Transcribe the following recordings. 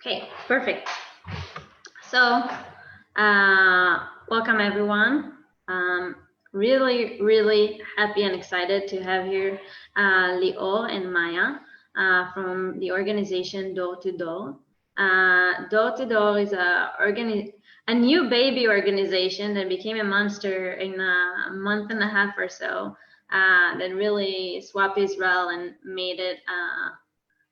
Okay, perfect. So, welcome everyone. Really happy and excited to have here Lior and Maya from the organization Door2Dor. Door2Dor is a new baby organization that became a monster in a month and a half or so that really swapped Israel and made it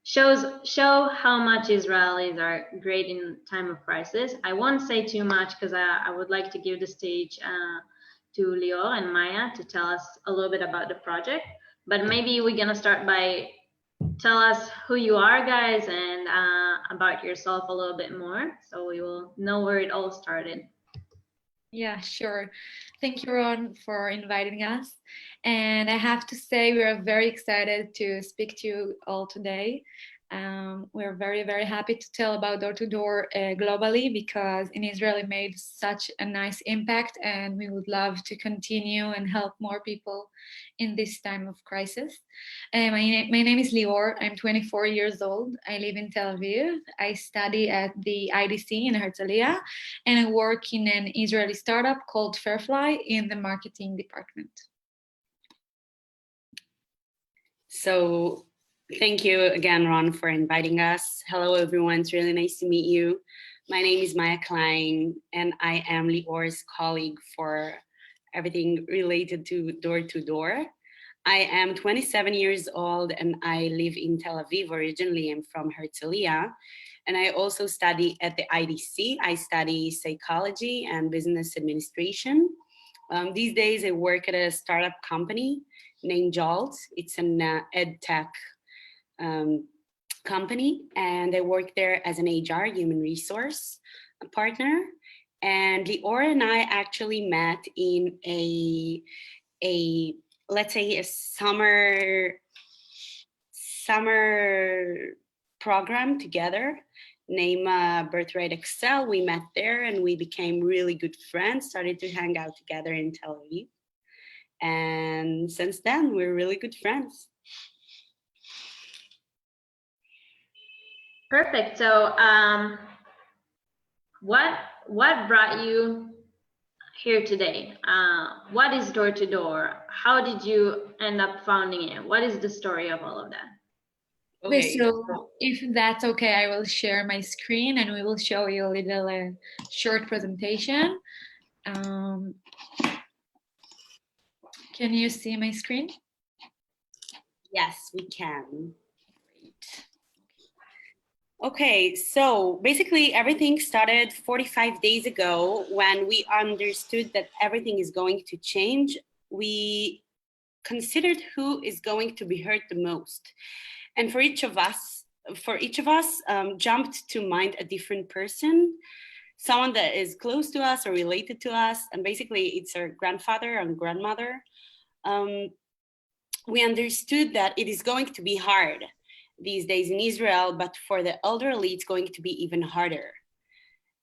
show how much Israelis are great in time of crisis. I won't say too much because I would like to give the stage to Lior and Maya to tell us a little bit about the project. But maybe we're gonna start by tell us who you are, guys, and about yourself a little bit more, so we will know where it all started. Yeah, sure. Thank you, Ron, for inviting us. And I have to say, we are very excited to speak to you all today. We're very happy to tell about Door2Dor globally because in Israel it made such a nice impact, and we would love to continue and help more people in this time of crisis. My name is Lior. I'm 24 years old. I live in Tel Aviv. I study at the IDC in Herzliya, and I work in an Israeli startup called Fairfly in the marketing department. So thank you again, Ron, for inviting us. Hello, everyone. It's really nice to meet you. My name is Maya Klein, and I am Lior's colleague for everything related to Door2Dor. I am 27 years old, and I live in Tel Aviv. Originally, I'm from Herzliya, and I also study at the IDC. I study psychology and business administration. These days, I work at a startup company named Jolt. It's an ed tech company, and I work there as an HR, human resource partner. And Lior and I actually met in a let's say a summer program together named Birthright Excel. We met there and we became really good friends, started to hang out together in Tel Aviv. And since then, we're really good friends. Perfect. So what brought you here today? What is Door2Dor? How did you end up founding it? What is the story of all of that? Okay, so if that's okay, I will share my screen and we will show you a little short presentation. Can you see my screen? Yes, we can. Okay, so basically everything started 45 days ago when we understood that everything is going to change. We considered who is going to be hurt the most. And for each of us, jumped to mind a different person, someone that is close to us or related to us. And basically it's our grandfather and grandmother. We understood that it is going to be hard these days in Israel, but for the elderly, it's going to be even harder.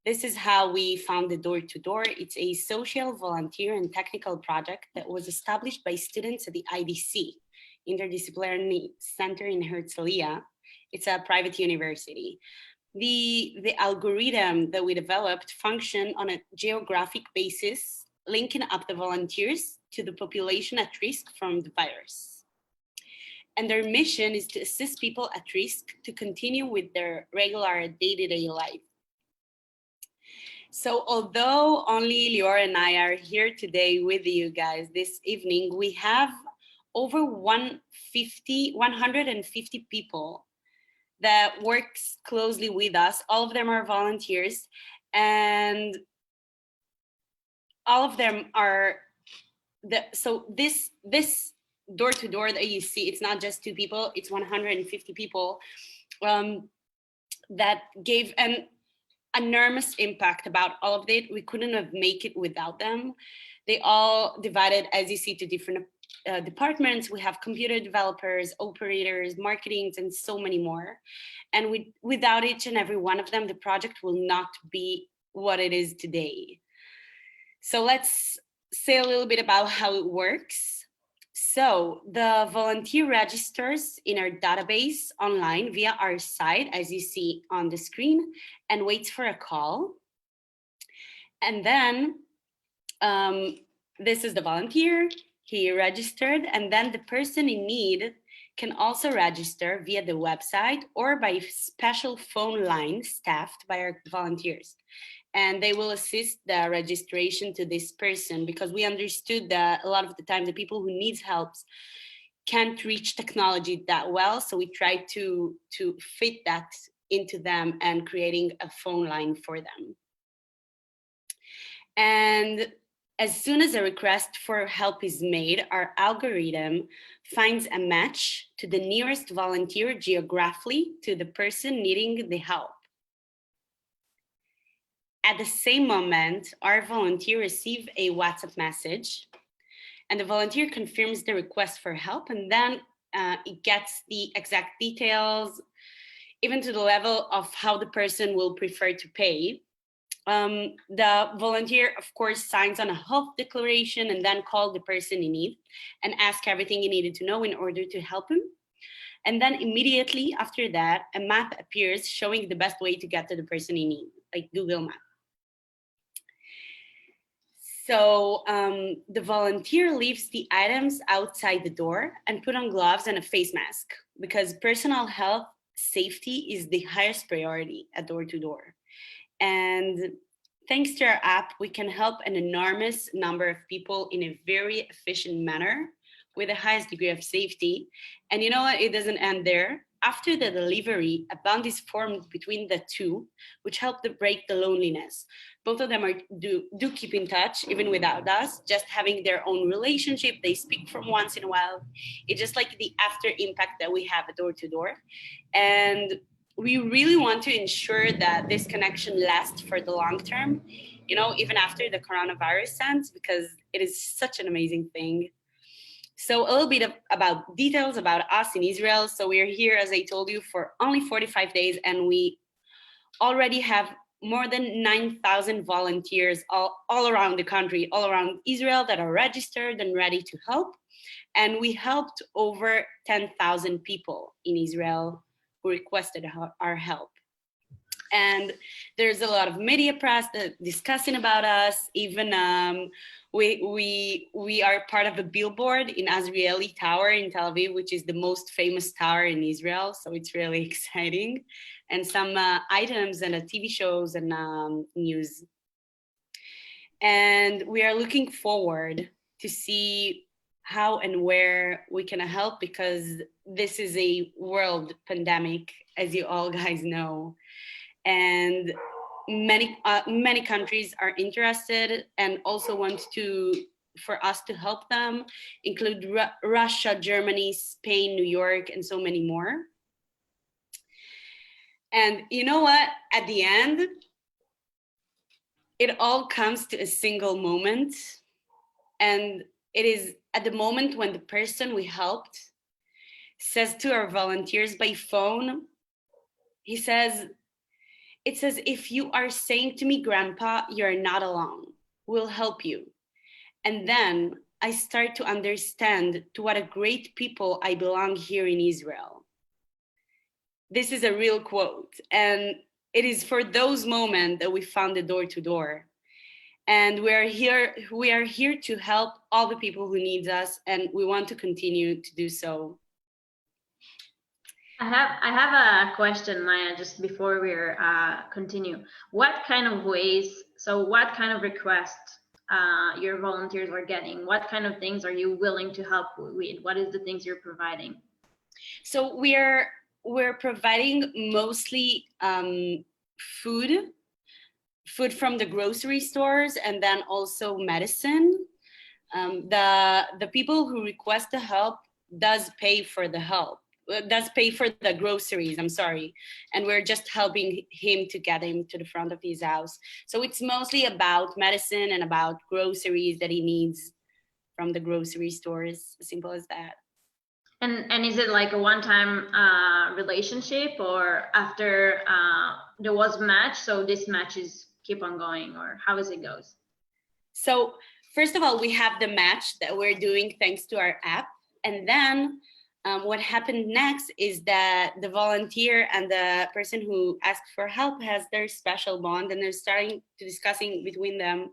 This is how we founded Door2Dor. It's a social, volunteer, and technical project that was established by students at the IDC, Interdisciplinary Center in Herzliya. It's a private university. The algorithm that we developed functioned on a geographic basis, linking up the volunteers to the population at risk from the virus. And their mission is to assist people at risk to continue with their regular day-to-day life. So although only Lior and I are here today with you guys this evening, we have over 150 people that works closely with us. All of them are volunteers, and all of them are so this Door2Dor that you see, it's not just 2 people, it's 150 people that gave an enormous impact about all of it. We couldn't have made it without them. They all divided, as you see, to different departments. We have computer developers, operators, marketing, and so many more. And without each and every one of them, the project will not be what it is today. So let's say a little bit about how it works. So the volunteer registers in our database online via our site, as you see on the screen, and waits for a call. And then this is the volunteer, he registered, and then the person in need can also register via the website or by special phone line staffed by our volunteers. And they will assist the registration to this person, because we understood that a lot of the time the people who needs help can't reach technology that well. So we try to fit that into them and creating a phone line for them. And as soon as a request for help is made, our algorithm finds a match to the nearest volunteer geographically to the person needing the help. At the same moment, our volunteer receives a WhatsApp message, and the volunteer confirms the request for help, and then it gets the exact details, even to the level of how the person will prefer to pay. The volunteer, of course, signs on a health declaration and then calls the person in need and asks everything he needed to know in order to help him. And then immediately after that, a map appears showing the best way to get to the person in need, like Google Maps. So the volunteer leaves the items outside the door and put on gloves and a face mask, because personal health safety is the highest priority at Door2Dor. And thanks to our app, we can help an enormous number of people in a very efficient manner with the highest degree of safety. And you know what? It doesn't end there. After the delivery, a bond is formed between the two, which help to break the loneliness. Both of them do keep in touch, even without us, just having their own relationship. They speak from once in a while. It's just like the after impact that we have at Door2Dor. And we really want to ensure that this connection lasts for the long term, you know, even after the coronavirus ends, because it is such an amazing thing. So a little bit about details about us in Israel. So we are here, as I told you, for only 45 days, and we already have more than 9,000 volunteers all around the country, all around Israel, that are registered and ready to help. And we helped over 10,000 people in Israel who requested our help. And there's a lot of media press discussing about us. Even we are part of a billboard in Azrieli Tower in Tel Aviv, which is the most famous tower in Israel. So it's really exciting. And some items and TV shows and news. And we are looking forward to see how and where we can help, because this is a world pandemic, as you all guys know. And many countries are interested and also want for us to help them, include Russia, Germany, Spain, New York, and so many more. And you know what? At the end, it all comes to a single moment. And it is at the moment when the person we helped says to our volunteers by phone, it says, if you are saying to me, Grandpa, you're not alone, we'll help you. And then I start to understand to what a great people I belong here in Israel. This is a real quote. And it is for those moments that we founded Door2Dor. And we are here to help all the people who need us, and we want to continue to do so. I have a question, Maya, just before we continue. What kind of requests your volunteers are getting? What kind of things are you willing to help with? What is the things you're providing? So we're providing mostly food from the grocery stores, and then also medicine. The people who request the help does pay for the groceries, I'm sorry. And we're just helping him to get him to the front of his house. So it's mostly about medicine and about groceries that he needs from the grocery stores, as simple as that. And is it like a one-time relationship, or after there was match, so this matches keep on going, or how is it goes? So first of all, we have the match that we're doing thanks to our app. And then what happened next is that the volunteer and the person who asked for help has their special bond, and they're starting to discussing between them.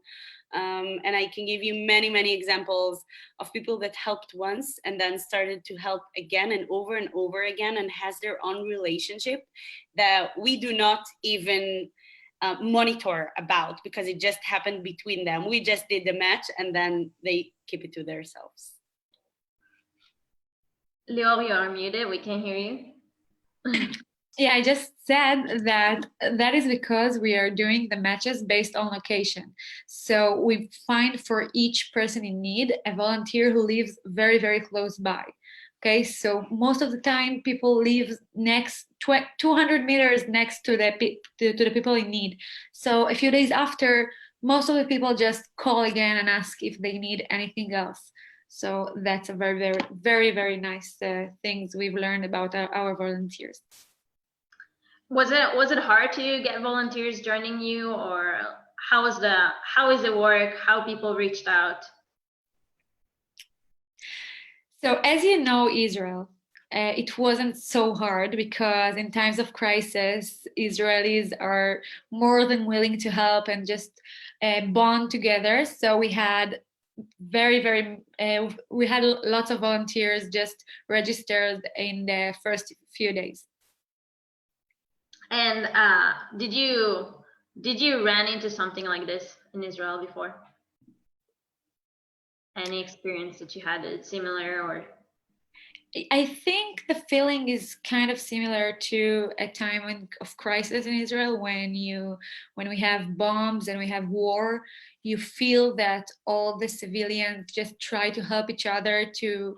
And I can give you many, many examples of people that helped once and then started to help again and over again, and has their own relationship that we do not even monitor about, because it just happened between them. We just did the match and then they keep it to themselves. Lior, you are muted. We can't hear you. Yeah, I just said that that is because we are doing the matches based on location. So we find for each person in need a volunteer who lives very, very close by. Okay, so most of the time people live next 200 meters next to the people in need. So a few days after, most of the people just call again and ask if they need anything else. So that's a very, very, very, very nice things we've learned about our volunteers. Was it hard to get volunteers joining you, or how is it work? How people reached out? So as you know, Israel, it wasn't so hard, because in times of crisis, Israelis are more than willing to help and just bond together. So we had we had lots of volunteers just registered in the first few days. And did you run into something like this in Israel before? Any experience that you had similar, or? I think the feeling is kind of similar to a time of crisis in Israel, when we have bombs and we have war. You feel that all the civilians just try to help each other to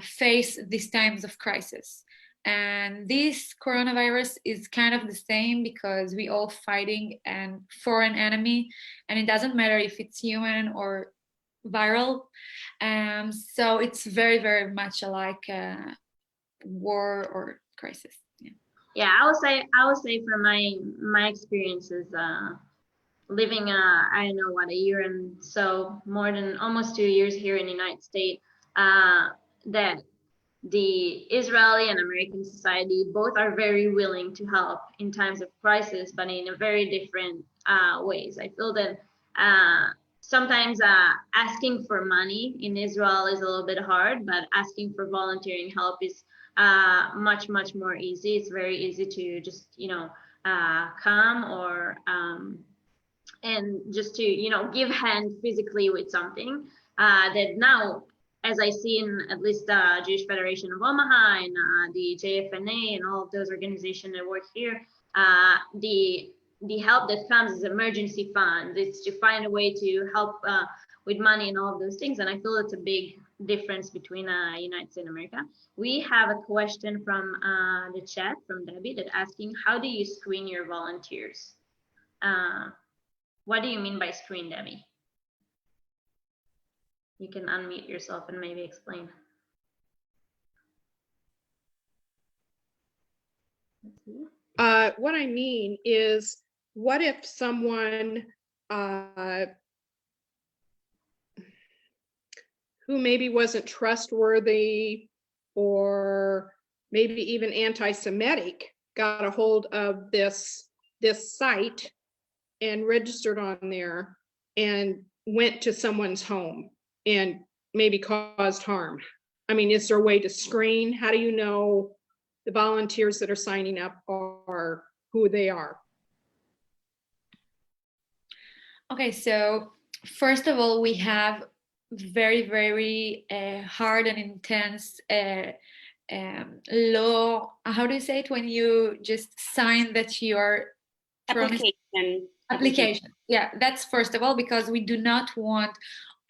face these times of crisis. And this coronavirus is kind of the same, because we all fighting a foreign enemy, and it doesn't matter if it's human or viral. So it's very, very much like war or crisis. Yeah, I would say from my experiences, living I don't know what, a year and so, more than almost 2 years here in the United States, that the Israeli and American society both are very willing to help in times of crisis, but in a very different ways. I feel that sometimes asking for money in Israel is a little bit hard, but asking for volunteering help is much, much more easy. It's very easy to just, come or and just to, give hand physically with something that now, as I see in at least the Jewish Federation of Omaha and the JFNA and all of those organizations that work here, the help that comes is emergency funds. It's to find a way to help with money and all of those things. And I feel it's a big difference between United States and America. We have a question from the chat from Debbie that asking, how do you screen your volunteers? What do you mean by screen, Debbie? You can unmute yourself and maybe explain. What I mean is, what if someone who maybe wasn't trustworthy or maybe even anti-Semitic got a hold of this site and registered on there and went to someone's home and maybe caused harm? I mean, is there a way to screen? How do you know the volunteers that are signing up are who they are? Okay, so first of all, we have very, very hard and intense law. How do you say it when you just sign that you are application? Yeah, that's first of all, because we do not want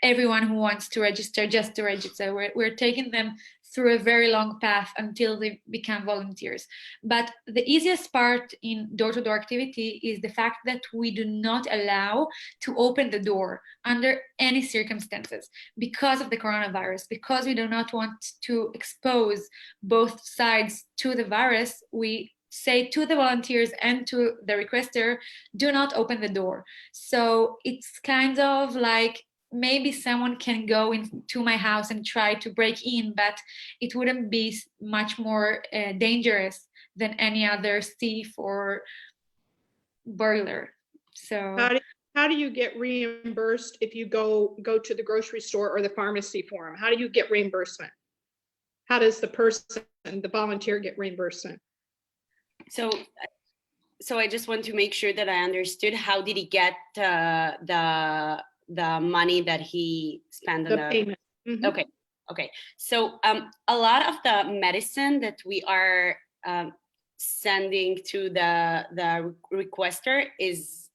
everyone who wants to register just to register. We're taking them through a very long path until they become volunteers. But the easiest part in door-to-door activity is the fact that we do not allow to open the door under any circumstances because of the coronavirus. Because we do not want to expose both sides to the virus, we say to the volunteers and to the requester, do not open the door. So it's kind of like maybe someone can go into my house and try to break in, but it wouldn't be much more dangerous than any other thief or burglar. So how do you get reimbursed if you go to the grocery store or the pharmacy for them? How do you get reimbursement? How does the person, the volunteer, get reimbursement? So I just want to make sure that I understood. How did he get the money that he spent on The payment. Mhm. Okay. So a lot of the medicine that we are sending to the requester is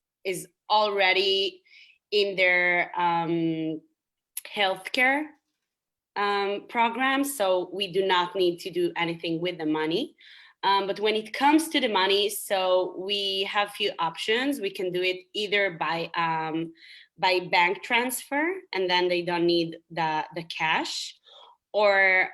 already in their healthcare program. So we do not need to do anything with the money. But when it comes to the money, so we have few options. We can do it either by bank transfer, and then they don't need the cash, or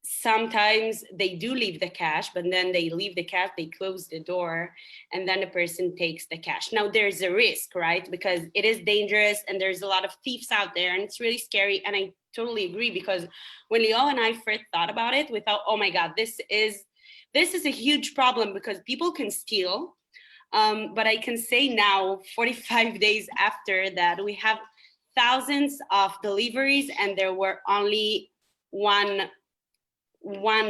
sometimes they do leave the cash, but then they leave the cash, they close the door, and then the person takes the cash. Now there's a risk, right? Because it is dangerous and there's a lot of thieves out there and it's really scary. And I totally agree, because when Lior and I first thought about it, we thought, oh my God, this is a huge problem because people can steal. But I can say now, 45 days after that, we have thousands of deliveries, and there were only one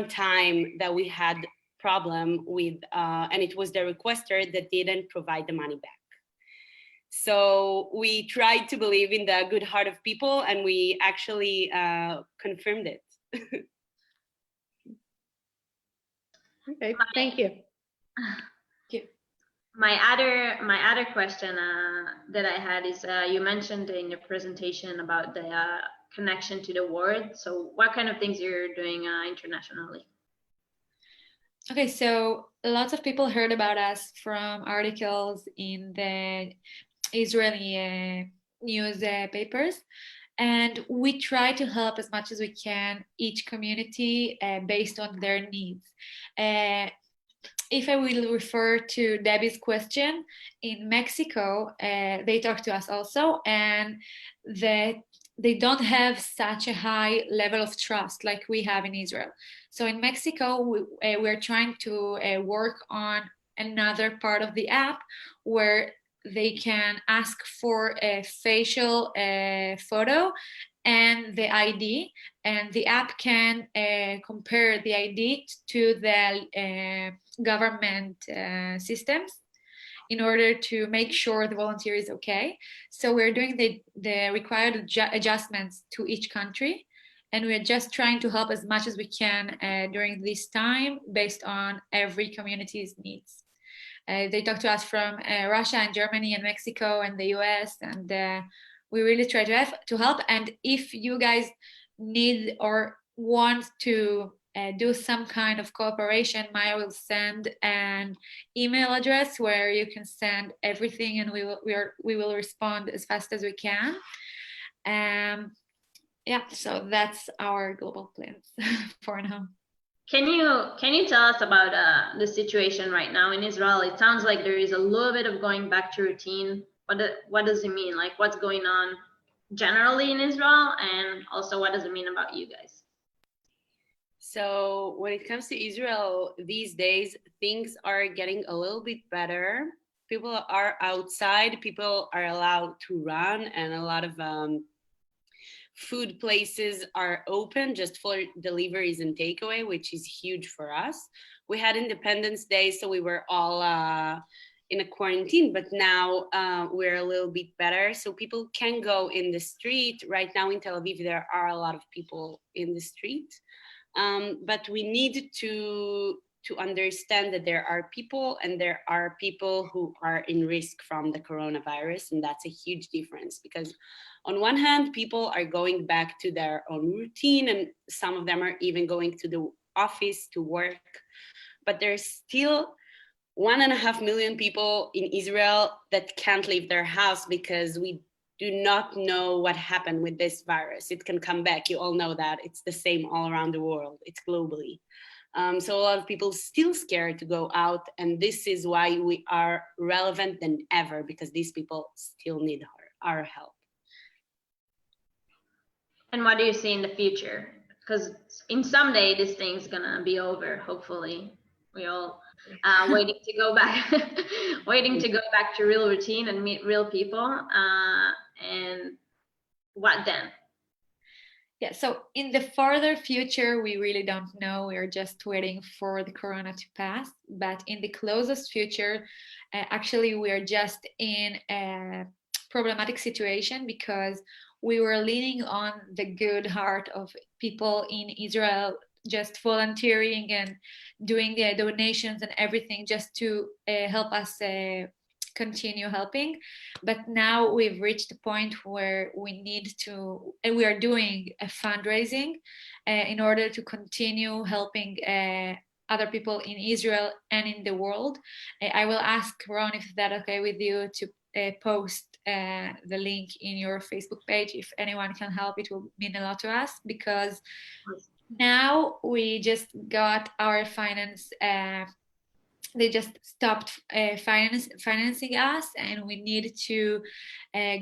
time that we had problem with, and it was the requester that didn't provide the money back. So we tried to believe in the good heart of people, and we actually confirmed it. Okay, thank you. My other question that I had is, you mentioned in your presentation about the connection to the world. So what kind of things you're doing internationally? Okay, so lots of people heard about us from articles in the Israeli newspapers, and we try to help as much as we can each community based on their needs. If I will refer to Debbie's question, in Mexico, they talk to us also, and they don't have such a high level of trust like we have in Israel. So in Mexico, we're trying to work on another part of the app where they can ask for a facial photo and the ID, and the app can compare the ID to the government systems in order to make sure the volunteer is okay. So we're doing the required adjustments to each country, and we're just trying to help as much as we can during this time based on every community's needs. They talk to us from Russia and Germany and Mexico and the US, and we really try to help. And if you guys need or want to do some kind of cooperation, Maya will send an email address where you can send everything, and we will respond as fast as we can. Yeah, so that's our global plans for now. Can you tell us about the situation right now in Israel? It sounds like there is a little bit of going back to routine. What does it mean? Like, what's going on generally in Israel, and also what does it mean about you guys? So when it comes to Israel these days, things are getting a little bit better. People are outside, people are allowed to run, and a lot of food places are open just for deliveries and takeaway, which is huge for us. We had Independence Day, so we were all in a quarantine, but now we're a little bit better. So people can go in the street. Right now in Tel Aviv, there are a lot of people in the street. But we need to understand that there are people, and there are people who are in risk from the coronavirus. And that's a huge difference, because on one hand, people are going back to their own routine, and some of them are even going to the office to work. But there's still 1.5 million people in Israel that can't leave their house because we do not know what happened with this virus. It can come back. You all know that. It's the same all around the world. It's globally. So a lot of people still scared to go out. And this is why we are relevant than ever, because these people still need our help. And what do you see in the future? Because in someday this thing's gonna be over. Hopefully, we all waiting to go back, waiting to go back to real routine and meet real people. And what then? Yeah, so in the farther future, we really don't know. We're just waiting for the corona to pass. But in the closest future, actually, we're just in a problematic situation because we were leaning on the good heart of people in Israel, just volunteering and doing the donations and everything just to help us continue helping. But now we've reached a point where we need to, and we are doing a fundraising in order to continue helping other people in Israel and in the world. I will ask Ron if that's okay with you to post the link in your Facebook page. If anyone can help, it will mean a lot to us, because now we just got our finance, they just stopped financing us, and we need to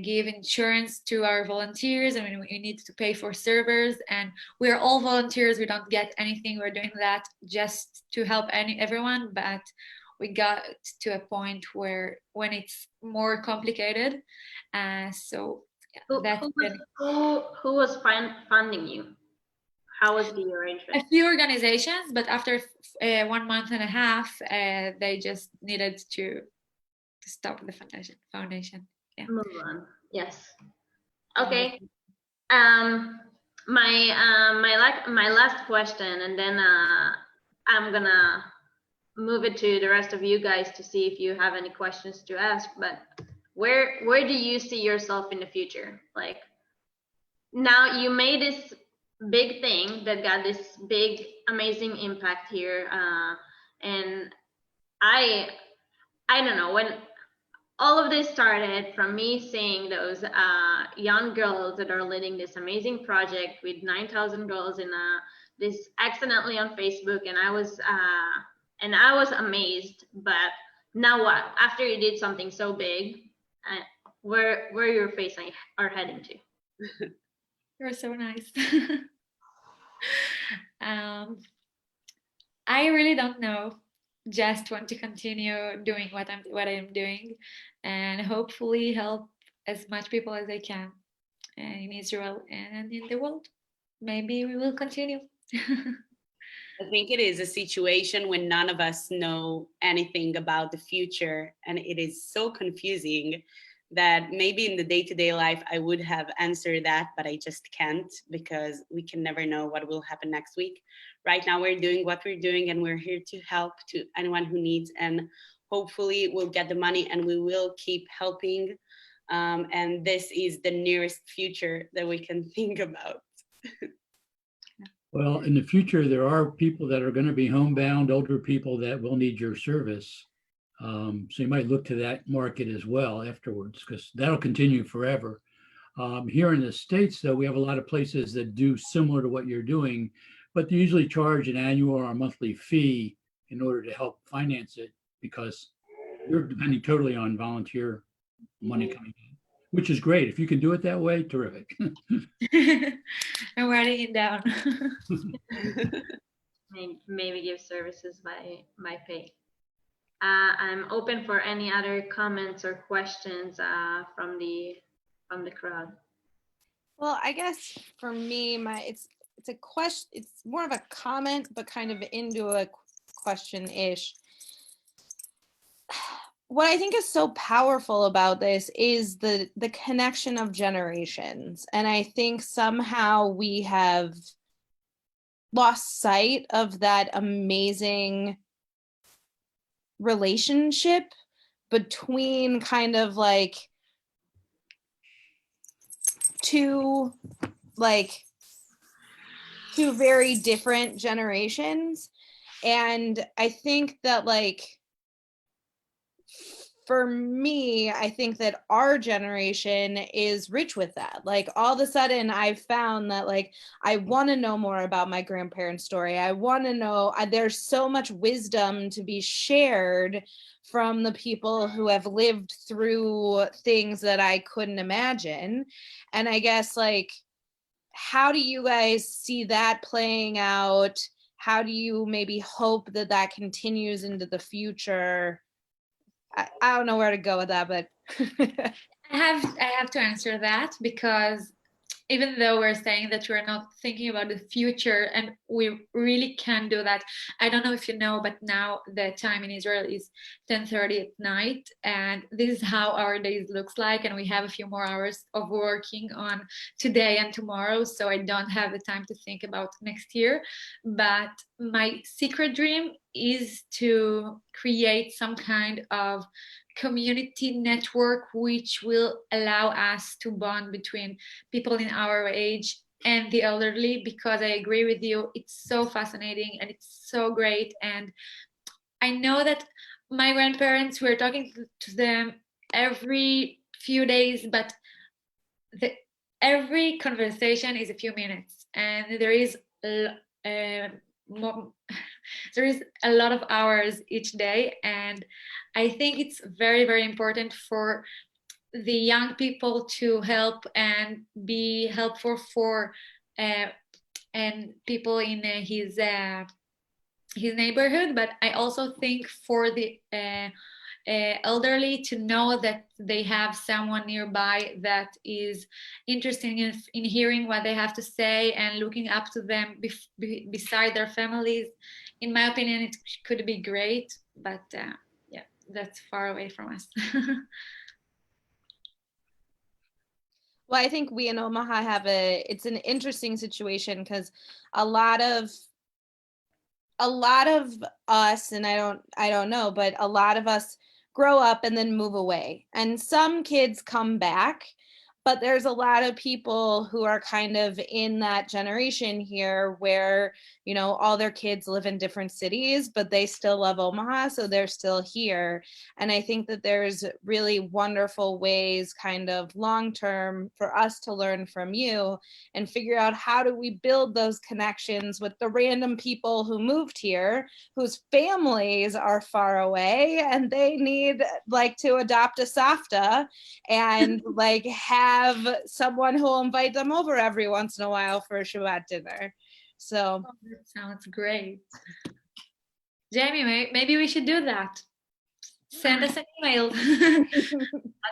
give insurance to our volunteers, and we need to pay for servers, and we're all volunteers. We don't get anything. We're doing that just to help everyone, but we got to a point where when it's more complicated. So that's who was funding you? How was the arrangement? A few organizations, but after 1 month and a half, they just needed to stop the foundation. Yeah. Move on. Yes. Okay. My last question, and then I'm gonna move it to the rest of you guys to see if you have any questions to ask. But where do you see yourself in the future? Like, now you made this big thing that got this big amazing impact here, and I don't know, when all of this started from me seeing those young girls that are leading this amazing project with 9,000 girls in this accidentally on Facebook, and I was amazed. But now what? After you did something so big, where your face are heading to? You're so nice. I really don't know. Just want to continue doing what I'm doing, and hopefully help as much people as I can in Israel and in the world. Maybe we will continue. I think it is a situation when none of us know anything about the future, and it is so confusing that maybe in the day-to-day life I would have answered that, but I just can't, because we can never know what will happen next week. Right now we're doing what we're doing, and we're here to help to anyone who needs, and hopefully we'll get the money and we will keep helping. And this is the nearest future that we can think about. Well, in the future, there are people that are going to be homebound, older people that will need your service. So you might look to that market as well afterwards, because that'll continue forever. Here in the States, though, we have a lot of places that do similar to what you're doing, but they usually charge an annual or a monthly fee in order to help finance it, because you're depending totally on volunteer money coming in, which is great. If you can do it that way, terrific. I'm writing it down. Maybe give services by pay. I'm open for any other comments or questions from the crowd. Well, I guess for me, it's a question. It's more of a comment, but kind of into a question-ish. What I think is so powerful about this is the connection of generations, and I think somehow we have lost sight of that amazing relationship between kind of like two very different generations. And I think that, like, for me, I think that our generation is rich with that. Like, all of a sudden I've found that, like, I want to know more about my grandparents' story. I want to know, there's so much wisdom to be shared from the people who have lived through things that I couldn't imagine. And I guess, like, how do you guys see that playing out? How do you maybe hope that that continues into the future? I don't know where to go with that, but I have to answer that, because even though we're saying that we're not thinking about the future, and we really can do that. I don't know if you know, but now the time in Israel is 10:30 at night, and this is how our days looks like, and we have a few more hours of working on today and tomorrow, so I don't have the time to think about next year. But my secret dream is to create some kind of community network which will allow us to bond between people in our age and the elderly, because I agree with you, it's so fascinating and it's so great. And I know that my grandparents, we're talking to them every few days, but every conversation is a few minutes, and there is more, there is a lot of hours each day. And I think it's very, very important for the young people to help and be helpful for and people in his neighborhood. But I also think for the elderly to know that they have someone nearby that is interested in hearing what they have to say and looking up to them beside their families. In my opinion, it could be great, but yeah, that's far away from us. well, I think we in Omaha have it's an interesting situation, because a lot of us, and I don't know, but a lot of us grow up and then move away, and some kids come back, but there's a lot of people who are kind of in that generation here where, you know, all their kids live in different cities, but they still love Omaha, so they're still here. And I think that there's really wonderful ways, kind of long term, for us to learn from you and figure out how do we build those connections with the random people who moved here, whose families are far away and they need like to adopt a savta and like have someone who will invite them over every once in a while for a Shabbat dinner. So that sounds great. Jamie, maybe we should do that. Send us an email.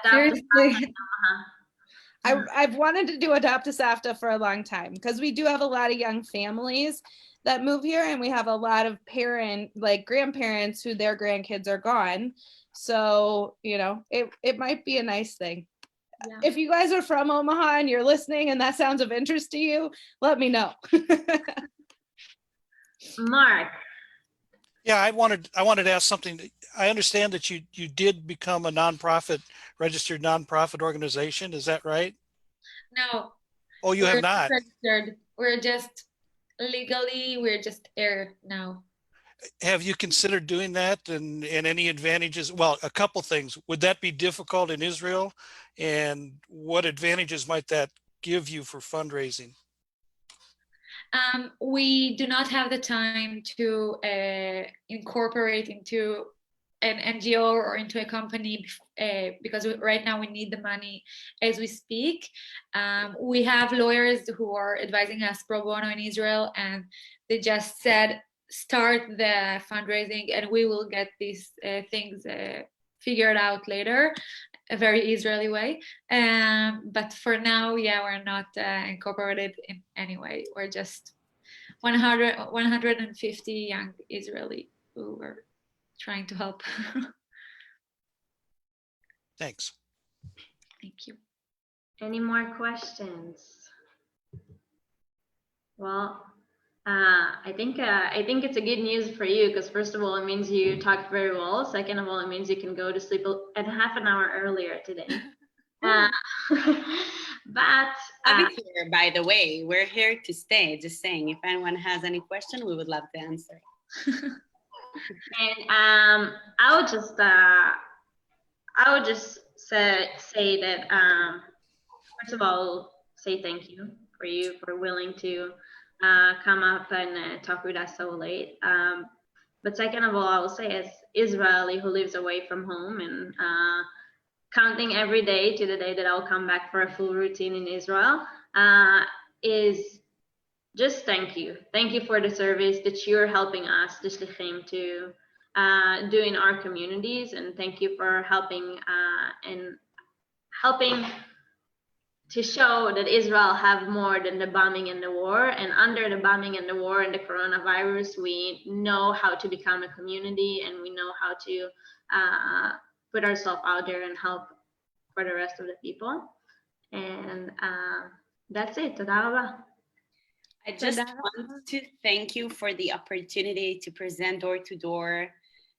Seriously. I've wanted to do Adopt a Savta for a long time, because we do have a lot of young families that move here, and we have a lot of grandparents who their grandkids are gone. So, you know, it might be a nice thing. Yeah. If you guys are from Omaha and you're listening and that sounds of interest to you, let me know. Mark. Yeah, I wanted to ask something. I understand that you did become a registered nonprofit organization. Is that right? No. Oh, you have not. Registered. We're just legally, we're just air now. Have you considered doing that, and any advantages? Well, a couple things. Would that be difficult in Israel? And what advantages might that give you for fundraising? We do not have the time to incorporate into an NGO or into a company because right now we need the money as we speak. We have lawyers who are advising us pro bono in Israel, and they just said, start the fundraising and we will get these things figured out later, a very Israeli way. But for now, yeah, we're not incorporated in any way. We're just 150 young Israeli who are trying to help. Thanks. Thank you. Any more questions? Well, I think it's a good news for you, because first of all, it means you talked very well. Second of all, it means you can go to sleep at half an hour earlier today. But Here, by the way, we're here to stay. Just saying, if anyone has any question, we would love to answer. And I would just say that first of all, say thank you for willing to come up and talk with us so late. But second of all, I will say, as Israeli who lives away from home and counting every day to the day that I'll come back for a full routine in Israel, is just thank you. Thank you for the service that you're helping us, the shlichim, to do in our communities, and thank you for helping and helping to show that Israel have more than the bombing and the war. And under the bombing and the war and the coronavirus, we know how to become a community, and we know how to put ourselves out there and help for the rest of the people. And that's it. Toda raba. I just want to thank you for the opportunity to present Door to Door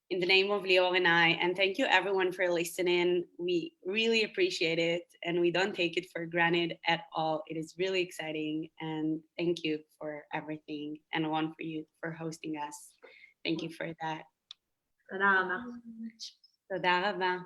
in the name of Lior and I. And thank you everyone for listening. We really appreciate it, and we don't take it for granted at all. It is really exciting, and thank you for everything, and one for you for hosting us. Thank you for that. Toda raba. Toda raba.